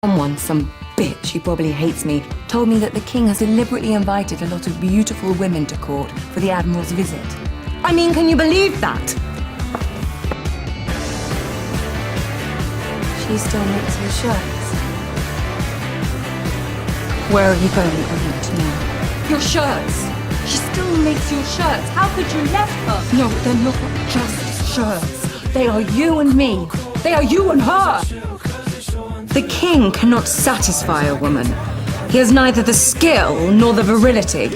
Someone, some bitch who probably hates me, told me that the king has deliberately invited a lot of beautiful women to court for the Admiral's visit. I mean, can you believe that? She still makes your shirts. Where are you going? I want to know. Your shirts! She still makes your shirts. How could you let her? No, they're not just shirts. They are you and me. They are you and her. The king cannot satisfy a woman. He has neither the skill nor the virility.